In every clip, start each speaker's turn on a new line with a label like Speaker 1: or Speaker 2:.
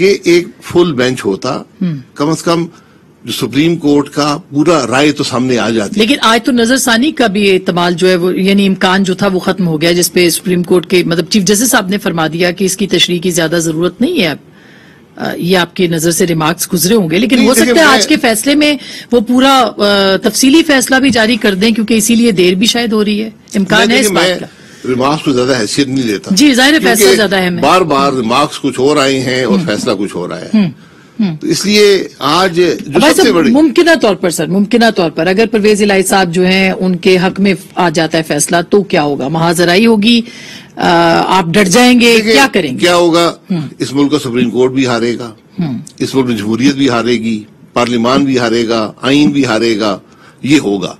Speaker 1: کہ ایک full bench ہوتا، کم از کم جو سپریم کورٹ کا پورا رائے تو سامنے آ جاتی.
Speaker 2: لیکن آج تو نظر ثانی کا بھی احتمال جو ہے وہ یعنی امکان جو تھا وہ ختم ہو گیا، جس پہ سپریم کورٹ کے مطلب چیف جسٹس صاحب نے فرما دیا کہ اس کی تشریح کی زیادہ ضرورت نہیں ہے. اب یہ آپ کی نظر سے ریمارکس گزرے ہوں گے، لیکن ہو سکتا ہے آج کے فیصلے میں وہ پورا تفصیلی فیصلہ بھی جاری کر دیں، کیونکہ اسی لیے دیر بھی شاید ہو رہی ہے. امکان ہے اس بات کا.
Speaker 1: ریمارکس کو زیادہ حیثیت نہیں لیتا.
Speaker 2: جی ظاہر ہے فیصلہ زیادہ اہم ہے.
Speaker 1: بار بار ریمارکس کچھ اور آئے ہیں اور فیصلہ کچھ اور آیا ہے. تو اس لیے آج جو سب سے بڑی
Speaker 2: ممکنہ طور پر اگر پرویز الہی صاحب جو ہیں ان کے حق میں آ جاتا ہے فیصلہ تو کیا ہوگا؟ محاذرائی ہوگی، آپ ڈٹ جائیں گے، کیا کریں گے؟
Speaker 1: کیا ہوگا؟ اس ملک کا سپریم کورٹ بھی ہارے گا، اس ملک میں جمہوریت بھی ہارے گی، پارلیمان بھی ہارے گا، آئین بھی ہارے گا. یہ ہوگا.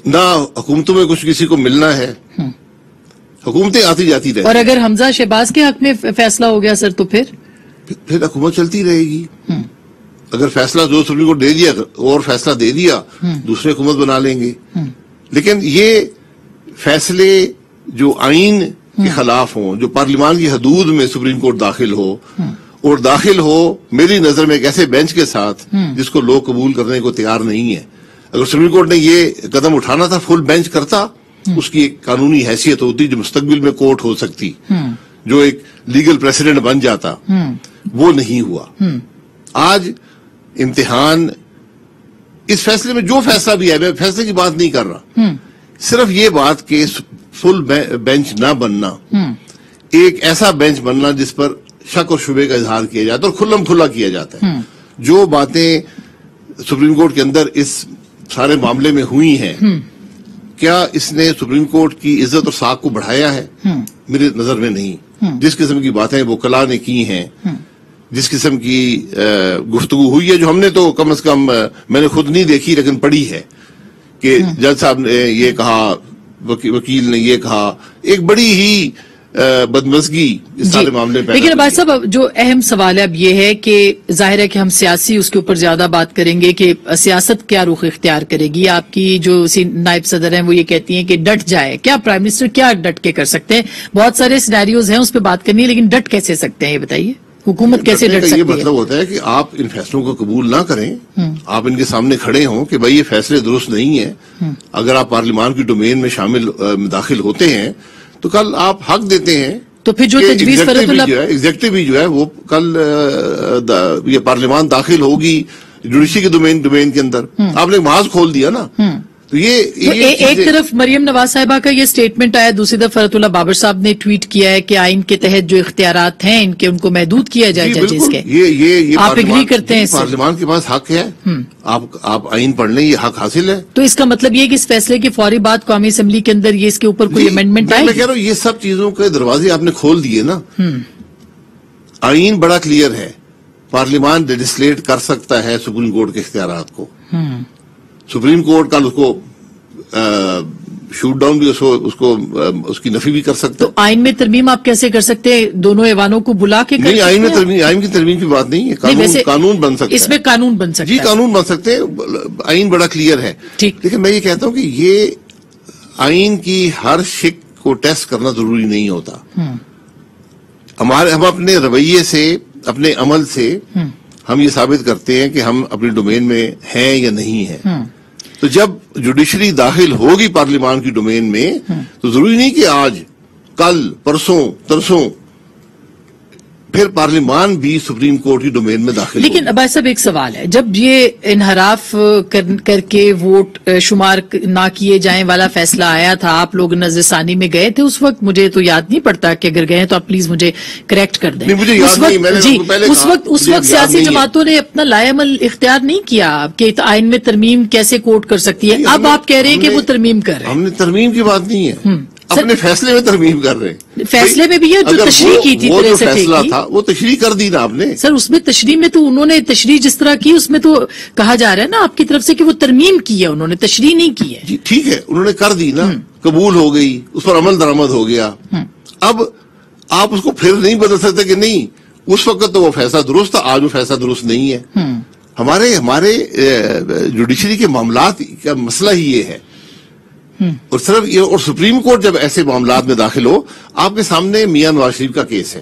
Speaker 1: نہ حکومتوں میں کچھ کسی کو ملنا ہے، حکومتیں آتی جاتی رہتی.
Speaker 2: اور اگر حمزہ شہباز کے حق میں فیصلہ ہو گیا سر تو پھر
Speaker 1: حکومت چلتی رہے گی. اگر فیصلہ جو سپریم کورٹ دے دیا اور فیصلہ دے دیا، دوسرے حکومت بنا لیں گے. لیکن یہ فیصلے جو آئین کے خلاف ہوں، جو پارلیمان کی حدود میں سپریم کورٹ داخل ہو، اور داخل ہو میری نظر میں ایک ایسے بینچ کے ساتھ جس کو لوگ قبول کرنے کو تیار نہیں ہے. اگر سپریم کورٹ نے یہ قدم اٹھانا تھا، فل بینچ کرتا، اس کی ایک قانونی حیثیت ہوتی جو مستقبل میں کورٹ ہو سکتی، جو ایک لیگل پریسیڈنٹ بن جاتا. وہ نہیں ہوا. آج امتحان اس فیصلے میں، جو فیصلہ بھی ہے، میں فیصلے کی بات نہیں کر رہا، صرف یہ بات کہ فل بینچ نہ بننا، ایک ایسا بینچ بننا جس پر شک اور شبے کا اظہار کیا جاتا ہے اور کھلم کھلا کیا جاتا ہے. جو باتیں سپریم کورٹ کے اندر اس سارے معاملے میں ہوئی ہیں، کیا اس نے سپریم کورٹ کی عزت اور ساکھ کو بڑھایا ہے؟ میرے نظر میں نہیں. جس قسم کی باتیں وکلاء نے کی ہیں، جس قسم کی گفتگو ہوئی ہے، جو ہم نے تو کم از کم میں نے خود نہیں دیکھی لیکن پڑھی ہے، کہ جج صاحب نے یہ کہا، وکیل نے یہ کہا، ایک بڑی ہی بدمزگی اس سارے معاملے پہ.
Speaker 2: لیکن بھائی صاحب جو اہم سوال ہے اب یہ ہے کہ ظاہر ہے کہ ہم سیاسی اس کے اوپر زیادہ بات کریں گے کہ سیاست کیا رخ اختیار کرے گی. آپ کی جو نائب صدر ہیں وہ یہ کہتی ہیں کہ ڈٹ جائے. کیا پرائم منسٹر کیا ڈٹ کے کر سکتے ہیں؟ بہت سارے سینیریوز ہیں اس پہ بات کرنی ہے، لیکن ڈٹ کیسے سکتے ہیں یہ بتائیے؟ حکومت کیسے ڈٹ سکتی ہے؟
Speaker 1: یہ مطلب ہوتا ہے کہ آپ ان فیصلوں کو قبول نہ کریں، آپ ان کے سامنے کھڑے ہوں کہ بھائی یہ فیصلے درست نہیں ہیں. اگر آپ پارلیمان کی ڈومین میں داخل ہوتے ہیں تو کل آپ حق دیتے ہیں. تو پھر جو تجویز ایگزیکٹو بھی جو ہے وہ کل یہ پارلیمان داخل ہوگی جوڈیشری کے ڈومین کے اندر. آپ نے محاذ کھول دیا نا. تو ایک طرف مریم نواز صاحبہ کا یہ سٹیٹمنٹ آیا، دوسری طرف فرحت اللہ بابر صاحب نے ٹویٹ کیا ہے کہ آئین کے تحت جو اختیارات ہیں ان کو محدود کیا جائے ججز کے. آپ ایگری کرتے ہیں؟ پارلیمان کے پاس حق ہے، آپ آئین پڑھ لیں، یہ حق حاصل ہے.
Speaker 2: تو اس کا مطلب یہ کہ اس فیصلے کے فوری بعد قومی اسمبلی کے اندر یہ اس کے اوپر کوئی امینڈمنٹ آئے؟
Speaker 1: میں کہہ رہا ہوں یہ سب چیزوں کے دروازے آپ نے کھول دیے نا. آئین بڑا کلیئر ہے، پارلیمان لیجسلیٹ کر سکتا ہے سپریم کورٹ کے اختیارات کو. سپریم کورٹ کل اس کو شوٹ ڈاؤن بھی اس کی نفی بھی کر سکتے.
Speaker 2: تو آئین میں ترمیم آپ کیسے کر سکتے ہیں؟ دونوں ایوانوں کو بلا کے؟
Speaker 1: نہیں، آئین کی ترمیم کی بات نہیں ہے، قانون بن سکتا ہے.
Speaker 2: اس میں قانون بن سکتا ہے؟
Speaker 1: جی قانون بن سکتے ہیں، آئین بڑا کلیئر ہے. لیکن میں یہ کہتا ہوں کہ یہ آئین کی ہر شک کو ٹیسٹ کرنا ضروری نہیں ہوتا. ہم اپنے رویے سے، اپنے عمل سے ہم یہ ثابت کرتے ہیں کہ ہم اپنی ڈومین میں ہیں یا نہیں ہیں. تو جب جوڈیشری داخل ہوگی پارلیمان کی ڈومین میں تو ضروری نہیں کہ آج، کل، پرسوں، ترسوں پھر پارلیمان بھی سپریم کورٹ کی ڈومین میں داخل.
Speaker 2: لیکن بھائی صاحب ایک سوال ہے، جب یہ انحراف کر کے ووٹ شمار نہ کیے جائیں والا فیصلہ آیا تھا، آپ لوگ نظر ثانی میں گئے تھے اس وقت؟ مجھے تو یاد نہیں پڑتا کہ اگر گئے تو آپ پلیز مجھے کریکٹ کر دیں. اس وقت سیاسی جماعتوں نے اپنا لائے عمل اختیار نہیں کیا کہ آئین میں ترمیم کیسے کورٹ کر سکتی ہے. اب آپ کہہ رہے ہیں کہ وہ ترمیم کر رہے ہیں.
Speaker 1: ہم نے ترمیم کی بات نہیں ہے، اپنے فیصلے میں ترمیم کر رہے ہیں.
Speaker 2: فیصلے میں بھی یہ جو تشریح کی تھی،
Speaker 1: وہ جو فیصلہ تھا وہ تشریح کر دی نا آپ نے.
Speaker 2: سر اس میں تشریح میں تو انہوں نے تشریح جس طرح کی اس میں تو کہا جا رہا ہے نا آپ کی طرف سے کہ وہ ترمیم کی ہے، انہوں نے تشریح نہیں کی ہے.
Speaker 1: جی ٹھیک ہے، انہوں نے کر دی نا، قبول ہو گئی، اس پر عمل درآمد ہو گیا. اب آپ اس کو پھر نہیں بدل سکتے کہ نہیں اس وقت تو وہ فیصلہ درست تھا، آج وہ فیصلہ درست نہیں ہے. ہمارے جوڈیشری کے معاملات کا مسئلہ ہی یہ ہے. اور صرف یہ، اور سپریم کورٹ جب ایسے معاملات میں داخل ہو، آپ کے سامنے میاں نواز شریف کا کیس ہے.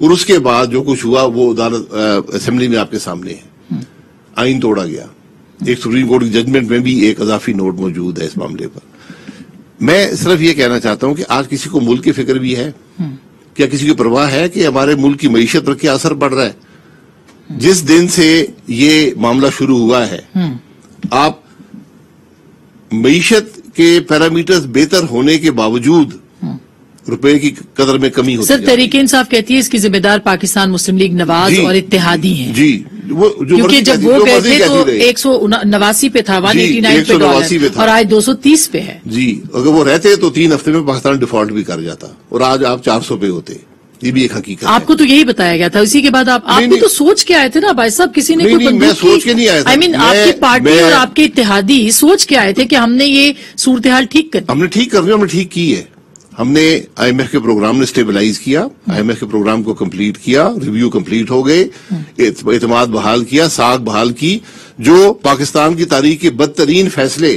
Speaker 1: اور اس کے بعد جو کچھ ہوا وہ عدالت اسمبلی میں آپ کے سامنے ہے. آئین توڑا گیا. ایک سپریم کورٹ کی ججمنٹ میں بھی ایک اضافی نوٹ موجود ہے اس معاملے پر. میں صرف یہ کہنا چاہتا ہوں کہ آج کسی کو ملک کی فکر بھی ہے؟ کیا کسی کی پرواہ ہے کہ ہمارے ملک کی معیشت پر کیا اثر پڑ رہا ہے؟ جس دن سے یہ معاملہ شروع ہوا ہے آپ معیشت کے پیرامیٹرز بہتر ہونے کے باوجود روپے کی قدر میں کمی ہوتی ہے.
Speaker 2: سر تحریک انصاف کہتی ہے اس کی ذمہ دار پاکستان مسلم لیگ نواز اور اتحادی ہیں.
Speaker 1: جی
Speaker 2: کیونکہ جب وہ گئے تھے تو 189 پہ تھا, 189 پہ ڈالر, اور آج 230 پہ ہے.
Speaker 1: جی اگر وہ رہتے تو 3 ہفتے میں پاکستان ڈیفالٹ بھی کر جاتا اور آج آپ 400 پہ ہوتے. یہ بھی ایک حقیقت ہے.
Speaker 2: آپ کو تو یہی بتایا گیا تھا. اسی کے بعد آپ بھی تو سوچ کے آئے تھے نا بھائی صاحب, کسی نے کوئی
Speaker 1: میں سوچ کے نہیں آیا تھا.
Speaker 2: آئی مین آپ کی پارٹی اور آپ کے اتحادی سوچ کے آئے تھے کہ ہم نے یہ صورتحال ٹھیک کر,
Speaker 1: ہم نے ٹھیک کرنی, ہم نے ٹھیک کی ہے. ہم نے آئی ایم ایف کے پروگرام نے اسٹیبلائز کیا, آئی ایم ایف کے پروگرام کو کمپلیٹ کیا, ریویو کمپلیٹ ہو گئے, اعتماد بحال کیا, ساکھ بحال کی. جو پاکستان کی تاریخ کے بدترین فیصلے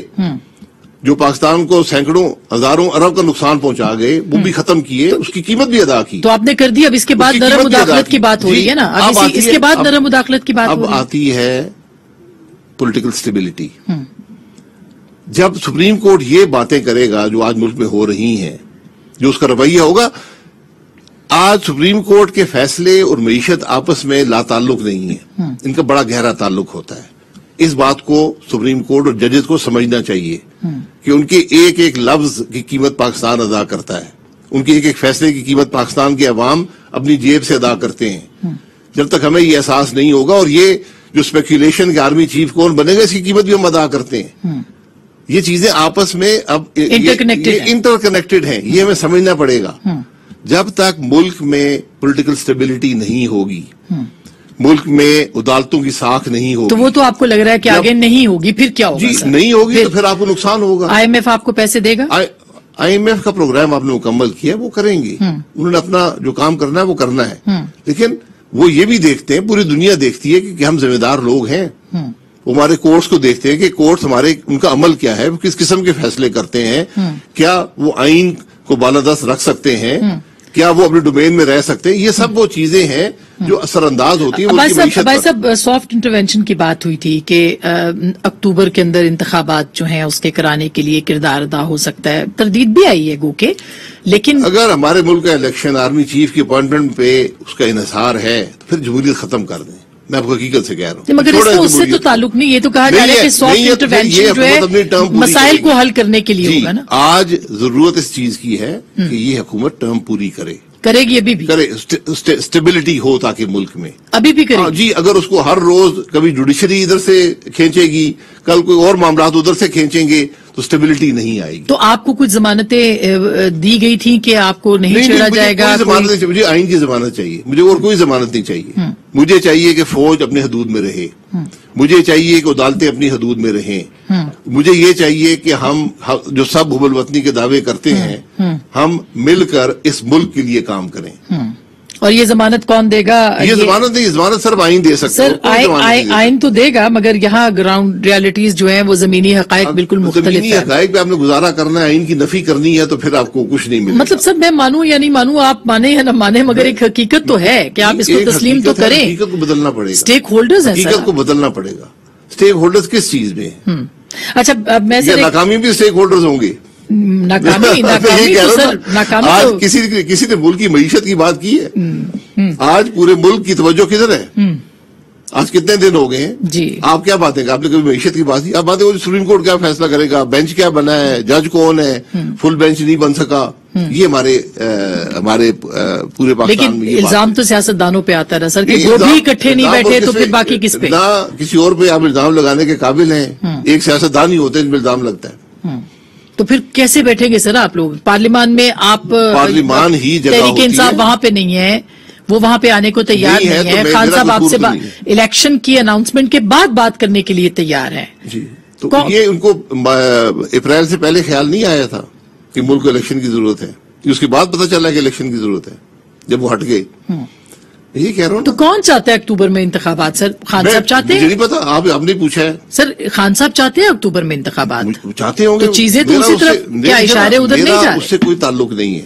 Speaker 1: جو پاکستان کو سینکڑوں ہزاروں ارب کا نقصان پہنچا گئے وہ بھی ختم کیے, اس کی قیمت بھی ادا کی.
Speaker 2: تو آپ نے کر دی. اب اس کے بعد نرم مداخلت کی بات ہو رہی ہے نا, اب اس کے بعد نرم مداخلت کی بات
Speaker 1: اب آتی ہے پولیٹیکل سٹیبلٹی. جب سپریم کورٹ یہ باتیں کرے گا جو آج ملک میں ہو رہی ہیں, جو اس کا رویہ ہوگا. آج سپریم کورٹ کے فیصلے اور معیشت آپس میں لا تعلق نہیں ہے, ان کا بڑا گہرا تعلق ہوتا ہے. اس بات کو سپریم کورٹ اور ججز کو سمجھنا چاہیے کہ ان کے ایک ایک لفظ کی قیمت پاکستان ادا کرتا ہے, ان کے ایک ایک فیصلے کی قیمت پاکستان کے عوام اپنی جیب سے ادا کرتے ہیں. جب تک ہمیں یہ احساس نہیں ہوگا, اور یہ جو اسپیکولیشن کے آرمی چیف کون بنے گا اس کی قیمت بھی ہم ادا کرتے ہیں. یہ چیزیں آپس میں اب انٹر کنیکٹڈ ہیں, یہ ہمیں سمجھنا پڑے گا. جب تک ملک میں پولیٹیکل سٹیبلٹی نہیں ہوگی, ملک میں عدالتوں کی ساکھ نہیں ہوگی,
Speaker 2: تو وہ تو آپ کو لگ رہا ہے کہ آگے نہیں ہوگی, پھر کیا ہوگا؟
Speaker 1: جی نہیں ہوگی تو پھر آپ کو نقصان ہوگا.
Speaker 2: آئی ایم ایف آپ کو پیسے دے گا؟
Speaker 1: آئی ایم ایف کا پروگرام آپ نے مکمل کیا, وہ کریں گے. انہوں نے اپنا جو کام کرنا ہے وہ کرنا ہے. لیکن وہ یہ بھی دیکھتے ہیں, پوری دنیا دیکھتی ہے کہ ہم ذمہ دار لوگ ہیں. وہ ہمارے کورٹس کو دیکھتے ہیں کہ کورٹس ہمارے ان کا عمل کیا ہے, وہ کس قسم کے فیصلے کرتے ہیں, کیا وہ آئین کو بالادست رکھ سکتے ہیں, کیا وہ اپنے ڈومین میں رہ سکتے ہیں. یہ سب وہ چیزیں ہیں جو اثر انداز ہوتی ہیں.
Speaker 2: بھائی صاحب سافٹ انٹرونشن کی بات ہوئی تھی کہ اکتوبر کے اندر انتخابات جو ہیں اس کے کرانے کے لیے کردار ادا ہو سکتا ہے. تردید بھی آئی ہے گو کہ, لیکن
Speaker 1: اگر ہمارے ملک کا الیکشن آرمی چیف کی اپوائنٹمنٹ پہ اس کا انحصار ہے تو پھر جمہوریت ختم کر دیں. میں آپ کو حقیقت سے کہہ رہا ہوں,
Speaker 2: مگر اس سے تو تعلق نہیں. یہ تو کہا جا رہا ہے کہ سافٹ انٹرونشن جو ہے مسائل کو حل کرنے کے لیے ہوگا نا.
Speaker 1: آج ضرورت اس چیز کی ہے کہ یہ حکومت ٹرم پوری کرے
Speaker 2: گی, ابھی بھی
Speaker 1: کرے, اسٹیبلٹی ہو تاکہ ملک میں
Speaker 2: ابھی بھی کرے.
Speaker 1: جی اگر اس کو ہر روز کبھی جوڈیشری ادھر سے کھینچے گی, کل کوئی اور معاملات ادھر سے کھینچیں گے تو اسٹیبلٹی نہیں آئے گی.
Speaker 2: تو آپ کو کچھ ضمانتیں دی گئی تھیں کہ آپ کو نہیں چھیڑا جائے گا؟
Speaker 1: مجھے آئین کی ضمانت چاہیے, مجھے اور کوئی ضمانت نہیں چاہیے. مجھے چاہیے کہ فوج اپنے حدود میں رہے, مجھے چاہیے کہ عدالتیں اپنی حدود میں رہیں, مجھے یہ چاہیے کہ ہم جو سب حب الوطنی کے دعوے کرتے ہیں ہم مل کر اس ملک کے لیے کام کریں.
Speaker 2: اور یہ ضمانت کون دے گا؟
Speaker 1: یہ ضمانت نہیں, ضمانت صرف آئین دے سکتا ہے.
Speaker 2: سر آئین تو دے گا, مگر یہاں گراؤنڈ ریالٹیز جو ہیں وہ زمینی حقائق بالکل مختلف ہیں.
Speaker 1: زمینی حقائق پہ آپ نے گزارا کرنا ہے, آئین کی نفی کرنی ہے تو پھر آپ کو کچھ نہیں ملے.
Speaker 2: مطلب سر میں مانوں یا نہیں مانوں, آپ مانیں یا نہ مانیں, مگر ایک حقیقت تو ہے کہ آپ اس کو تسلیم تو کریں.
Speaker 1: حقیقت کو بدلنا پڑے گا,
Speaker 2: اسٹیک ہولڈرز ہیں,
Speaker 1: حقیقت کو بدلنا پڑے گا. اسٹیک ہولڈرز کس چیز میں؟
Speaker 2: اچھا میں
Speaker 1: ناکامی بھی اسٹیک ہولڈرز ہوں گے.
Speaker 2: ناکامی
Speaker 1: آج کسی نے ملک کی معیشت کی بات کی ہے؟ آج پورے ملک کی توجہ کدھر ہے؟ آج کتنے دن ہو گئے ہیں
Speaker 2: جی, آپ
Speaker 1: کیا باتیں, آپ نے کبھی معیشت کی بات کی؟ آپ باتیں سپریم کورٹ کیا فیصلہ کرے گا, بینچ کیا بنا ہے, جج کون ہے, فل بینچ نہیں بن سکا. یہ ہمارے پورے پاکستان میں
Speaker 2: الزام تو سیاست دانوں پہ آتا ہے سر کہ وہ بھی اکٹھے نہیں بیٹھے تو پھر باقی کس پہ؟
Speaker 1: نہ کسی اور پہ آپ الزام لگانے کے قابل ہیں. ایک سیاست دان ہی ہوتے ہیں ان پہ الزام لگتا ہے.
Speaker 2: تو پھر کیسے بیٹھیں گے سر آپ لوگ پارلیمان میں؟ آپ
Speaker 1: پارلیمان ہی جگہ
Speaker 2: تحریک انصاف وہاں پہ نہیں ہے, وہ وہاں پہ آنے کو تیار نہیں ہے. خان صاحب آپ سے الیکشن کی اناؤنسمنٹ کے بعد بات کرنے کے لیے تیار ہیں.
Speaker 1: جی تو یہ ان کو اپریل سے پہلے خیال نہیں آیا تھا کہ ملک کو الیکشن کی ضرورت ہے. اس کے بعد پتہ چلا کہ الیکشن کی ضرورت ہے جب وہ ہٹ گئے. یہ کہہ رہا ہوں.
Speaker 2: تو کون چاہتا ہے اکتوبر میں انتخابات سر؟ خان صاحب چاہتے ہیں؟
Speaker 1: مجھے نہیں پتا, آپ نے پوچھا ہے سر.
Speaker 2: خان صاحب چاہتے ہیں اکتوبر میں انتخابات؟
Speaker 1: چاہتے ہوں گے.
Speaker 2: تو چیزیں تو اسی طرف کیا اشارے ادھر نہیں جا رہے؟
Speaker 1: اس سے کوئی تعلق نہیں ہے.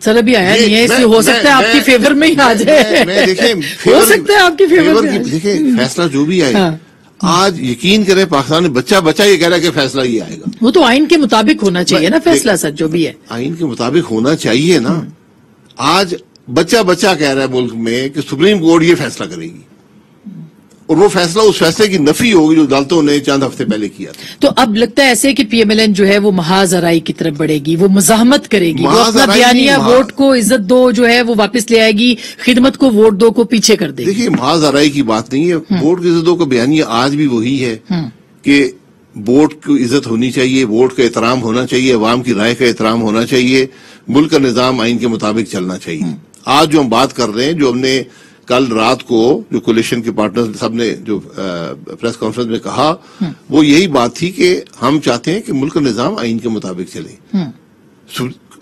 Speaker 2: سر ابھی آیا نہیں ہے، اس لیے ہو سکتا ہے آپ کی فیور میں ہی آ جائے.
Speaker 1: دیکھیں
Speaker 2: ہو سکتا ہے آپ کی فیور میں.
Speaker 1: دیکھیں فیصلہ جو بھی آئے آج یقین کریں پاکستان میں بچہ یہ کہہ رہا ہے کہ فیصلہ یہ آئے گا.
Speaker 2: وہ تو آئین کے مطابق ہونا چاہیے نا فیصلہ سر، جو بھی ہے
Speaker 1: آئین کے مطابق ہونا چاہیے نا. آج بچہ کہہ رہا ہے ملک میں کہ سپریم کورٹ یہ فیصلہ کرے گی، اور وہ فیصلہ اس فیصلے کی نفی ہوگی جو عدالتوں نے چند ہفتے پہلے کیا تھا.
Speaker 2: تو اب لگتا ہے ایسے کہ پی ایم ایل این جو ہے وہ محاذ آرائی کی طرف بڑھے گی، وہ مزاحمت کرے گی، وہ اپنا بیانیہ ووٹ کو عزت دو جو ہے وہ واپس لے آئے گی، خدمت کو ووٹ دو کو پیچھے کر دے گی.
Speaker 1: دیکھیے محاذ آرائی کی بات نہیں ہے، ووٹ کی عزتوں کا بیانیہ آج بھی وہی ہے کہ ووٹ کی عزت ہونی چاہیے، ووٹ کا احترام ہونا چاہیے، عوام کی رائے کا احترام ہونا چاہیے، ملک کا نظام آئین کے مطابق چلنا چاہیے. آج جو ہم بات کر رہے ہیں، جو ہم نے کل رات کو جو کولیشن کے پارٹنر سب نے جو پریس کانفرنس میں کہا، وہ یہی بات تھی کہ ہم چاہتے ہیں کہ ملک کا نظام آئین کے مطابق چلے.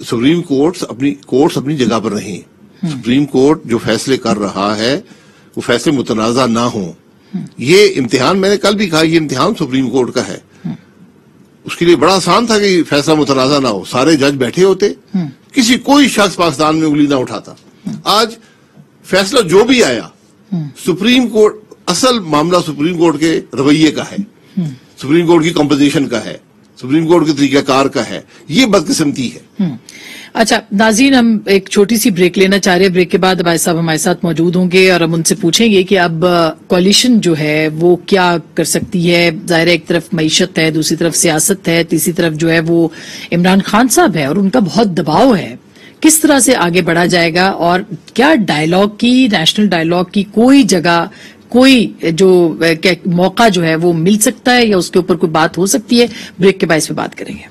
Speaker 1: سپریم کورٹس اپنی جگہ پر رہیں. سپریم کورٹ جو فیصلے کر رہا ہے وہ فیصلے متنازع نہ ہوں. یہ امتحان میں نے کل بھی کہا، یہ امتحان سپریم کورٹ کا ہے. اس کے لیے بڑا آسان تھا کہ فیصلہ متنازع نہ ہو، سارے جج بیٹھے ہوتے، کوئی شخص پاکستان میں انگلی نہ اٹھاتا. آج فیصلہ جو بھی آیا سپریم کورٹ، اصل معاملہ سپریم کورٹ کے رویے کا ہے، سپریم کورٹ کی کمپوزیشن کا ہے، سپریم کورٹ کے طریقہ کار کا ہے. یہ بدقسمتی ہے.
Speaker 2: اچھا ناظرین، ہم ایک چھوٹی سی بریک لینا چاہ رہے ہیں. بریک کے بعد بھائی صاحب ہمارے ساتھ موجود ہوں گے اور ہم ان سے پوچھیں گے کہ اب کولیشن جو ہے وہ کیا کر سکتی ہے. ظاہر ایک طرف معیشت ہے، دوسری طرف سیاست ہے، تیسری طرف جو ہے وہ عمران خان صاحب ہے اور ان کا بہت دباؤ ہے. کس طرح سے آگے بڑھا جائے گا اور کیا ڈائیلاگ کی، نیشنل ڈائیلاگ کی کوئی جگہ، کوئی جو موقع جو ہے وہ مل سکتا ہے یا اس کے اوپر کوئی بات ہو سکتی ہے؟ بریک کے بعد اس پہ بات کریں گے.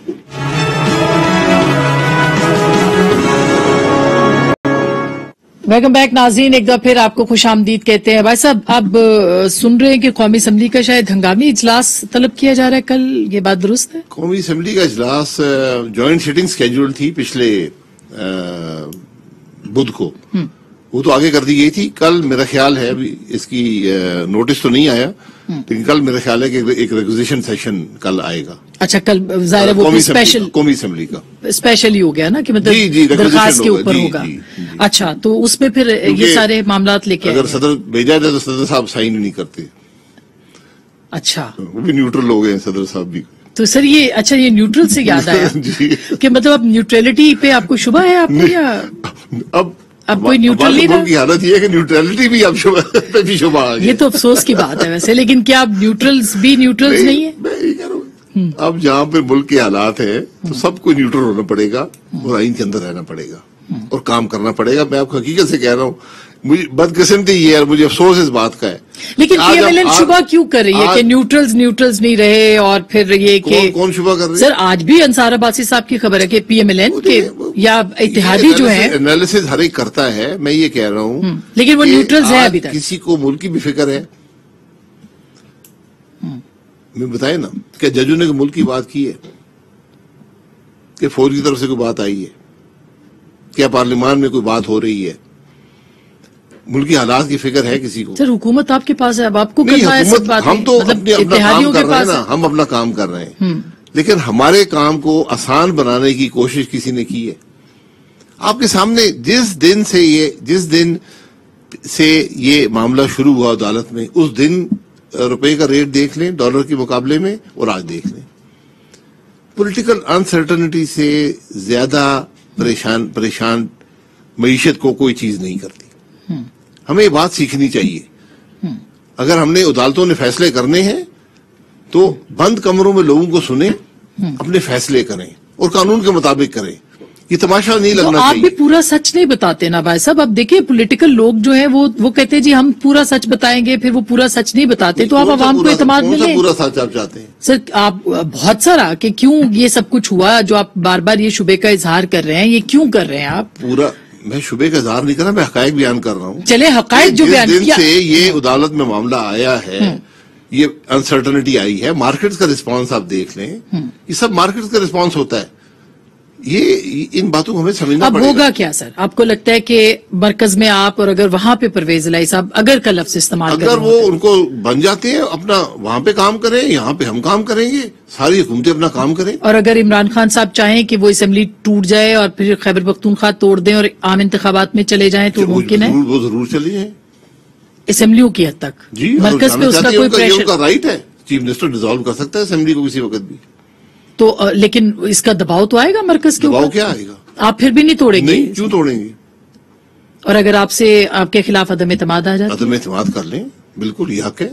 Speaker 2: ویلکم بیک ناظرین، ایک دفعہ پھر آپ کو خوش آمدید کہتے ہیں. بھائی صاحب اب سن رہے ہیں کہ قومی اسمبلی کا شاید ہنگامی اجلاس طلب کیا جا رہا ہے کل، یہ بات درست ہے؟
Speaker 1: قومی اسمبلی کا اجلاس جوائنٹ سیٹنگ سکیجول تھی پچھلے بدھ کو، وہ تو آگے کر دی گئی تھی. کل میرا خیال ہے، ابھی اس کی نوٹس تو نہیں آیا، لیکن کل میرا خیال ہے کہ ایک ریگوزیشن سیشن کل آئے گا.
Speaker 2: اچھا کل ظاہر وہ اسپیشل
Speaker 1: قومی اسمبلی کا
Speaker 2: اسپیشل ہی ہو گیا نا کہ مطلب درخواست کے اوپر ہوگا. اچھا تو اس میں پھر یہ سارے معاملات لے کے
Speaker 1: اگر صدر بھیجا جائے تو صدر صاحب سائن نہیں کرتے.
Speaker 2: اچھا
Speaker 1: وہ بھی نیوٹرل ہو گئے صدر صاحب بھی.
Speaker 2: تو سر یہ اچھا یہ نیوٹرل سے یاد آیا کہ مطلب اب نیوٹرلٹی پہ آپ کو شبہ ہے آپ کو، یا اب کوئی نیوٹرل نہیں رہا؟
Speaker 1: کی حالت یہ ہے کہ نیوٹرلٹی بھی اب پہ بھی شبہ آ گیا.
Speaker 2: یہ تو افسوس کی بات ہے ویسے، لیکن کیا اب نیوٹرلز بھی نیوٹرلز نہیں ہے؟
Speaker 1: میں یہ کہہ رہا ہوں اب جہاں پہ ملک کے حالات ہیں تو سب کو نیوٹرل ہونا پڑے گا اور آئین کے اندر رہنا پڑے گا اور کام کرنا پڑے گا. میں آپ کو حقیقت سے کہہ رہا ہوں، مجھے بدقسمتی یہ ہے اور مجھے افسوس اس بات کا ہے.
Speaker 2: لیکن پی ایم ایل این شبہ کیوں کر رہی ہے کہ نیوٹرلز نہیں رہے؟ اور پھر یہ کہ
Speaker 1: کون شبہ کر رہے ہیں؟
Speaker 2: سر آج بھی انصار عباسی صاحب کی خبر ہے کہ پی ایم ایل این کے یا اتحادی جو ہے
Speaker 1: انالیسز ہر ایک کرتا ہے. میں یہ کہہ رہا ہوں
Speaker 2: لیکن وہ نیوٹرلز ہے ابھی تک.
Speaker 1: کسی کو ملک کی بھی فکر ہے؟ میں بتائیں نا کہ ججوں نے ملک کی بات کی ہے کہ فوج کی طرف سے کوئی بات آئی ہے؟ کیا پارلیمان میں کوئی بات ہو رہی ہے؟ ملکی حالات کی فکر ہے کسی کو؟
Speaker 2: سر حکومت آپ کے پاس ہے، اب آپ کو کرنا ہے سب باتیں.
Speaker 1: ہم تو
Speaker 2: مطلب
Speaker 1: اپنا کام کر رہے ہیں
Speaker 2: نا،
Speaker 1: ہم اپنا کام کر رہے ہیں، لیکن ہمارے کام کو آسان بنانے کی کوشش کسی نے کی ہے. آپ کے سامنے جس دن سے یہ معاملہ شروع ہوا عدالت میں، اس دن روپے کا ریٹ دیکھ لیں ڈالر کے مقابلے میں اور آج دیکھ لیں. پولیٹیکل انسرٹنٹی سے زیادہ پریشان معیشت کو کوئی چیز نہیں کرتی. ہمیں یہ بات سیکھنی چاہیے. اگر ہم نے عدالتوں نے فیصلے کرنے ہیں تو بند کمروں میں لوگوں کو سنیں، اپنے فیصلے کریں اور قانون کے مطابق کریں. یہ تماشا نہیں لگنا چاہیے.
Speaker 2: آپ بھی پورا سچ نہیں بتاتے نا بھائی صاحب. اب دیکھیں پولیٹیکل لوگ جو ہیں وہ کہتے ہیں جی ہم پورا سچ بتائیں گے، پھر وہ پورا سچ نہیں بتاتے. تو آپ عوام کو اعتماد میں لیں.
Speaker 1: پورا سچ آپ چاہتے ہیں
Speaker 2: سر؟ آپ بہت سارا کہ کیوں یہ سب کچھ ہوا جو آپ بار بار یہ شبے کا اظہار کر رہے ہیں، یہ کیوں کر رہے ہیں آپ؟
Speaker 1: پورا میں شبے کا اظہار نہیں کر رہا، میں حقائق بیان کر رہا ہوں.
Speaker 2: چلے حقائق جو بیان
Speaker 1: کیا، جس دن سے یہ عدالت میں معاملہ آیا ہے، یہ انسرٹنٹی آئی ہے، مارکیٹس کا رسپانس آپ دیکھ لیں. یہ سب مارکیٹس کا رسپانس ہوتا ہے. یہ ان باتوں کو ہمیں سمجھنا
Speaker 2: اب
Speaker 1: پڑے گا.
Speaker 2: ہوگا کیا سر؟ آپ کو لگتا ہے کہ مرکز میں آپ اور اگر وہاں پہ پرویز الہی صاحب اگر کا لفظ استعمال کریں
Speaker 1: اگر وہ ان کو بن جاتے ہیں اپنا وہاں پہ کام کریں, یہاں پہ ہم کام کریں گے, ساری حکومتیں اپنا کام کریں.
Speaker 2: اور اگر عمران خان صاحب چاہیں کہ وہ اسمبلی ٹوٹ جائے اور پھر خیبر پختونخوا توڑ دیں اور عام انتخابات میں چلے جائیں تو ممکن ہے
Speaker 1: وہ ضرور چلی جائیں
Speaker 2: اسمبلیوں کی حد تک.
Speaker 1: جی,
Speaker 2: مرکز پہ اس کا کوئی
Speaker 1: یہ
Speaker 2: پریشر
Speaker 1: ان کا رائٹ ہے. چیف منسٹر ڈیزالو کر سکتا ہے اسمبلی کو کسی وقت بھی.
Speaker 2: تو لیکن اس کا دباؤ تو آئے گا مرکز کے
Speaker 1: دباؤ
Speaker 2: اوپر.
Speaker 1: کیا آئے گا؟
Speaker 2: آپ پھر بھی نہیں توڑیں گے؟
Speaker 1: نہیں, کیوں توڑیں گے؟
Speaker 2: اور اگر آپ کے خلاف عدم اعتماد آ جائے
Speaker 1: عدم اعتماد کر لیں, بالکل یہ حق ہے.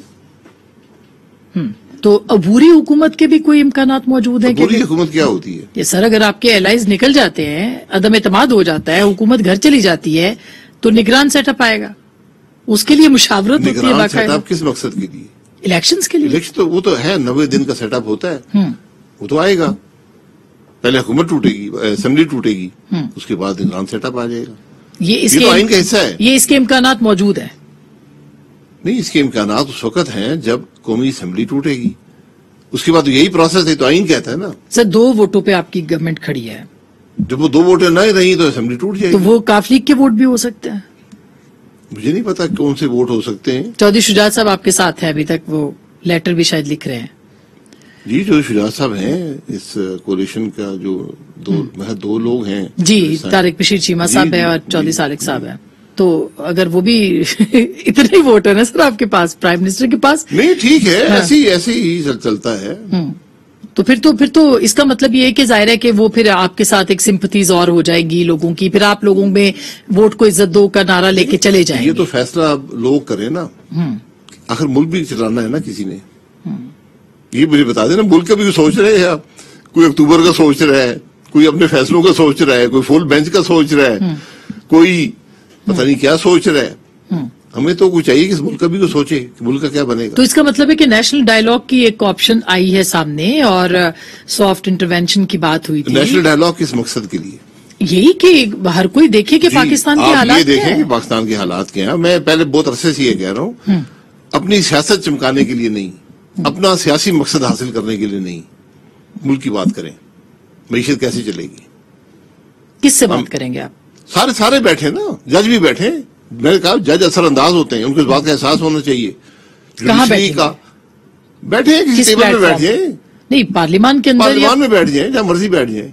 Speaker 2: تو عبوری حکومت کے بھی کوئی امکانات موجود ہیں؟
Speaker 1: پوری حکومت کیا ہوتی ہے؟
Speaker 2: کہ سر اگر آپ کے الائز نکل جاتے ہیں, عدم اعتماد ہو جاتا ہے, حکومت گھر چلی جاتی ہے, تو نگران سیٹ اپ آئے گا, اس کے لیے مشاورت ہوتی ہے
Speaker 1: نگران سیٹ
Speaker 2: باقاعدہ.
Speaker 1: اپ کس مقصد کے لیے؟
Speaker 2: الیکشنز کے لیے.
Speaker 1: الیکشن تو وہ تو ہے 90 دن کا سیٹ اپ ہوتا ہے, وہ تو آئے گا. پہلے حکومت ٹوٹے گی, اسمبلی ٹوٹے گی, اس کے بعد نگران سیٹ اپ آ جائے گا.
Speaker 2: یہ
Speaker 1: تو آئین کا حصہ ہے.
Speaker 2: یہ اس کے امکانات موجود ہیں.
Speaker 1: نہیں, اس کے امکانات اس وقت ہیں جب قومی اسمبلی ٹوٹے گی, اس کے بعد یہی پروسیس ہے. تو آئین کہتا ہے نا
Speaker 2: سر 2 ووٹوں پہ آپ کی گورنمنٹ کھڑی ہے,
Speaker 1: جب وہ 2 ووٹیں نہ رہی تو اسمبلی ٹوٹ جائے
Speaker 2: تو
Speaker 1: گی.
Speaker 2: وہ کاف لیگ کے ووٹ بھی ہو سکتے ہیں.
Speaker 1: مجھے نہیں پتا کون سے ووٹ ہو سکتے ہیں.
Speaker 2: چودھری شجاعت صاحب آپ کے ساتھ ہیں ابھی تک, وہ لیٹر بھی شاید لکھ رہے ہیں.
Speaker 1: جی, جو شجاعت صاحب ہیں اس کولیشن کا جو محض 2 لوگ ہیں.
Speaker 2: جی, طارق بشیر چیمہ صاحب ہے اور چودھری صالح صاحب ہے. تو اگر وہ بھی اتنے ہی ووٹ ہے نا سر آپ کے پاس, پرائم منسٹر کے پاس.
Speaker 1: نہیں, ٹھیک ہے, ایسے ہی چلتا ہے.
Speaker 2: تو پھر تو اس کا مطلب یہ ہے کہ ظاہر ہے کہ وہ پھر آپ کے ساتھ ایک سمپتیز اور ہو جائے گی لوگوں کی, پھر آپ لوگوں میں ووٹ کو عزت دو کا نعرہ لے کے چلے جائیں.
Speaker 1: یہ تو فیصلہ اب لوگ کریں نا, آخر ملک بھی چلانا ہے نا کسی نے. یہ مجھے بتا دینا, ملک کا بھی سوچ رہے ہیں آپ. کوئی اکتوبر کا سوچ رہا ہے, کوئی اپنے فیصلوں کا سوچ رہا ہے, کوئی فل بینچ کا سوچ رہا ہے, کوئی پتہ نہیں کیا سوچ رہا ہے. ہمیں تو کوئی چاہیے کہ اس ملک کا بھی سوچے کہ ملک کا کیا بنے گا.
Speaker 2: تو اس کا مطلب ہے کہ نیشنل ڈائیلاگ کی ایک آپشن آئی ہے سامنے اور سافٹ انٹرونشن کی بات ہوئی تھی.
Speaker 1: نیشنل ڈائیلاگ کس مقصد کے لیے؟
Speaker 2: یہی کہ ہر کوئی دیکھے کہ پاکستان کے حالات
Speaker 1: یہ دیکھیں کہ پاکستان کے حالات کیا ہیں. میں پہلے بہت عرصے سے یہ کہہ رہا ہوں, اپنی سیاست چمکانے کے لیے نہیں, اپنا سیاسی مقصد حاصل کرنے کے لیے نہیں, ملک کی بات کریں. معیشت کیسے چلے گی,
Speaker 2: کس سے بات کریں گے آپ؟
Speaker 1: سارے بیٹھے نا, جج بھی بیٹھے. میں نے کہا جج اثر انداز ہوتے ہیں, ان کو اس بات کا احساس ہونا چاہیے.
Speaker 2: کہاں
Speaker 1: بیٹھے ہیں کسی ٹیبل پہ بیٹھے ہیں.
Speaker 2: نہیں, پارلیمان کے اندر,
Speaker 1: پارلیمان میں بیٹھ جائیں, جہاں مرضی بیٹھ جائیں.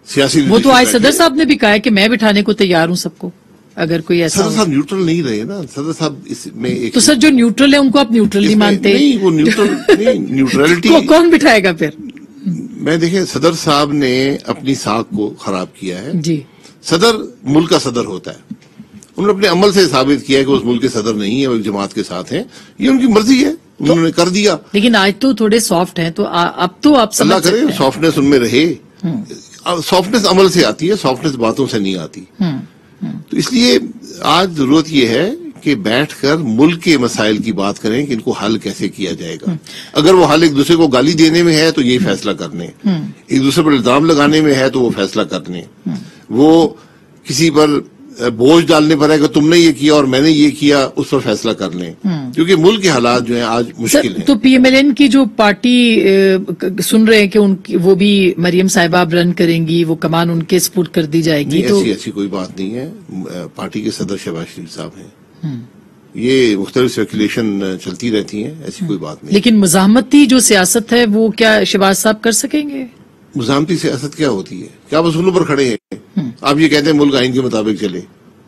Speaker 1: سیاسی
Speaker 2: وہ تو آج صدر صاحب نے بھی کہا ہے کہ میں بٹھانے کو تیار ہوں سب کو, اگر کوئی ایسا.
Speaker 1: صدر صاحب نیوٹرل نہیں رہے نا. صدر صاحب اس میں ایک
Speaker 2: تو سر جو نیوٹرل ہے ان کو آپ نیوٹرل نہیں مانتے؟
Speaker 1: نہیں, وہ نیوٹرلٹی
Speaker 2: کون بٹھائے گا پھر؟
Speaker 1: میں دیکھیں, صدر صاحب نے اپنی ساکھ کو خراب کیا ہے.
Speaker 2: جی,
Speaker 1: صدر ملک کا صدر ہوتا ہے. انہوں نے اپنے عمل سے ثابت کیا ہے کہ اس ملک کے صدر نہیں ہے, وہ ایک جماعت کے ساتھ ہیں. یہ ان کی مرضی ہے, انہوں نے کر دیا.
Speaker 2: لیکن آج تو تھوڑے سافٹ ہیں, تو اب تو آپ
Speaker 1: اللہ کرے سافٹنس ان میں رہے. سافٹنس عمل سے آتی ہے, سافٹنس باتوں سے نہیں آتی. تو اس لیے آج ضرورت یہ ہے کہ بیٹھ کر ملک کے مسائل کی بات کریں کہ ان کو حل کیسے کیا جائے گا. اگر وہ حل ایک دوسرے کو گالی دینے میں ہے تو یہ فیصلہ کرنے, ایک دوسرے پر الزام لگانے میں ہے تو وہ فیصلہ کرنے, وہ کسی پر بوجھ ڈالنے پر ہے کہ تم نے یہ کیا اور میں نے یہ کیا, اس پر فیصلہ کر لیں. کیونکہ ملک کے حالات جو ہیں آج مشکل ہیں.
Speaker 2: تو پی ایم ایل این کی جو پارٹی سن رہے ہیں کہ وہ بھی مریم صاحبہ رن کریں گی, وہ کمان ان کے سپورٹ کر دی جائے گی.
Speaker 1: تو ایسی کوئی بات نہیں ہے. پارٹی کے صدر شہباز شریف صاحب ہیں, یہ مختلف سرکولیشن چلتی رہتی ہیں, ایسی کوئی بات نہیں.
Speaker 2: لیکن مزاحمتی جو سیاست ہے وہ کیا شہباز صاحب کر سکیں گے؟
Speaker 1: مزاحمتی سیاست کیا ہوتی ہے؟ کیا اصولوں پر کھڑے ہیں؟ آپ یہ کہتے ہیں ملک آئین کے مطابق چلے.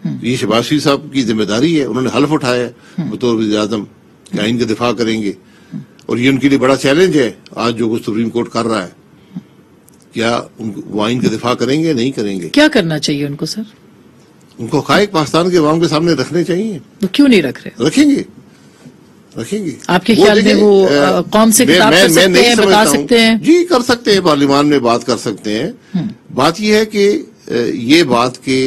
Speaker 1: یہ شہباز شریف صاحب کی ذمہ داری ہے, انہوں نے حلف اٹھایا ہے بطور وزیر اعظم کہ آئین کا دفاع کریں گے, اور یہ ان کے لیے بڑا چیلنج ہے آج جو کچھ سپریم کورٹ کر رہا ہے. کیا وہ آئین کا دفاع کریں گے؟ نہیں کریں گے.
Speaker 2: کیا کرنا چاہیے ان کو سر؟
Speaker 1: ان کو حقائق پاکستان کے عوام کے سامنے رکھنے چاہیے.
Speaker 2: تو کیوں نہیں رکھ رہے؟
Speaker 1: رکھیں گے.
Speaker 2: آپ کے خیال میں وہ قوم سے خطاب کر سکتے ہیں, بتا سکتے ہیں؟
Speaker 1: جی کر سکتے ہیں, پارلیمان میں بات کر سکتے ہیں. بات یہ ہے کہ یہ بات کہ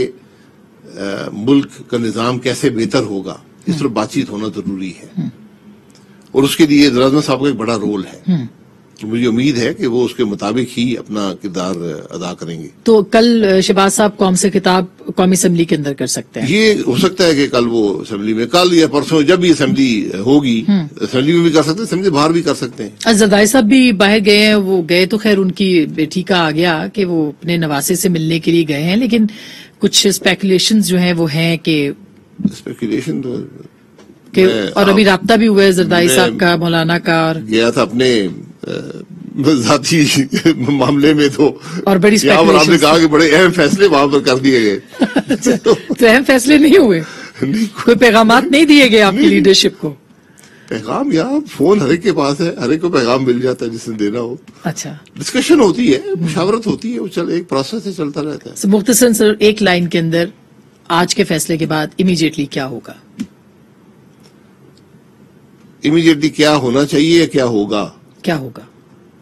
Speaker 1: ملک کا نظام کیسے بہتر ہوگا, اس طرح بات چیت ہونا ضروری ہے, اور اس کے لیے اعظمت صاحب کا ایک بڑا رول ہے. مجھے امید ہے کہ وہ اس کے مطابق ہی اپنا کردار ادا کریں گے.
Speaker 2: تو کل شہباز صاحب قوم سے خطاب قومی اسمبلی کے اندر کر سکتے ہیں؟
Speaker 1: یہ ہو سکتا ہے کہ کل وہ اسمبلی میں، کل یا پرسوں جب یہ اسمبلی ہوگی، اسمبلی میں بھی کر سکتے ہیں، اسمبلی باہر بھی کر سکتے ہیں۔
Speaker 2: زرداری صاحب بھی باہر گئے ہیں، وہ گئے تو خیر ان کی بیٹی کا آ گیا کہ وہ اپنے نواسے سے ملنے کے لیے گئے ہیں، لیکن کچھ اسپیکولیشنز جو ہیں وہ ہیں کہ
Speaker 1: اسپیکولیشن تو
Speaker 2: اور ابھی رابطہ بھی ہوا ہے زرداری صاحب کا مولانا کا، اور
Speaker 1: گیا تھا اپنے ذاتی معاملے میں، تو
Speaker 2: اور بڑی
Speaker 1: یہاں پر آپ نے کہا کہ بڑے اہم فیصلے وہاں پر کر دیے گئے۔
Speaker 2: تو اہم فیصلے نہیں ہوئے، کوئی پیغامات نہیں دیے گئے آپ کی لیڈرشپ کو؟
Speaker 1: پیغام یہاں فون ہر ایک کے پاس ہے، ہر ایک کو پیغام مل جاتا ہے جس نے دینا ہو۔
Speaker 2: اچھا،
Speaker 1: ڈسکشن ہوتی ہے، مشاورت ہوتی ہے، وہ ایک پروسیس ہے، چلتا رہتا ہے۔
Speaker 2: مختصراً سر ایک لائن کے اندر آج کے فیصلے کے بعد امیڈیٹلی کیا ہوگا؟
Speaker 1: امیڈیٹلی کیا ہونا چاہیے، کیا ہوگا؟
Speaker 2: کیا ہوگا؟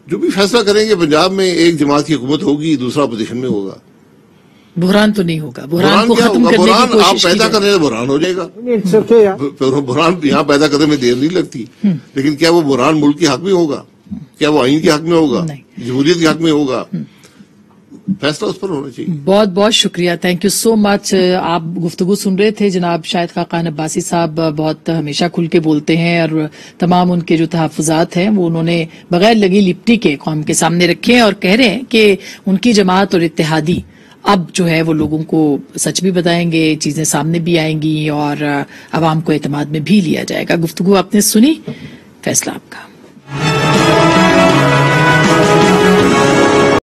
Speaker 1: جو بھی فیصلہ کریں گے، پنجاب میں ایک جماعت کی حکومت ہوگی، دوسرا اپوزیشن میں ہوگا۔
Speaker 2: بحران تو نہیں ہوگا، بحران کو
Speaker 1: کیا
Speaker 2: ختم
Speaker 1: ہوگا؟
Speaker 2: کرنے کی
Speaker 1: بحران آپ
Speaker 2: کوشش کی
Speaker 1: پیدا
Speaker 2: جائے۔
Speaker 1: کرنے سے بحران ہو جائے گا۔ بحران یہاں پیدا کرنے میں دیر نہیں لگتی، لیکن کیا وہ بحران ملک کے حق میں ہوگا؟ کیا وہ آئین کے حق میں ہوگا؟
Speaker 2: نہیں۔
Speaker 1: جمہوریت کے حق میں ہوگا؟ فیصلہ اس پر ہونا چاہیے۔
Speaker 2: بہت بہت شکریہ، تھینک یو سو مچ۔ آپ گفتگو سن رہے تھے جناب شاہد خاقان عباسی صاحب، بہت ہمیشہ کھل کے بولتے ہیں اور تمام ان کے جو تحفظات ہیں وہ انہوں نے بغیر لگی لپٹی کے قوم کے سامنے رکھے ہیں، اور کہہ رہے ہیں کہ ان کی جماعت اور اتحادی اب جو ہے وہ لوگوں کو سچ بھی بتائیں گے، چیزیں سامنے بھی آئیں گی اور عوام کو اعتماد میں بھی لیا جائے گا۔ گفتگو آپ نے سنی، فیصلہ آپ کا۔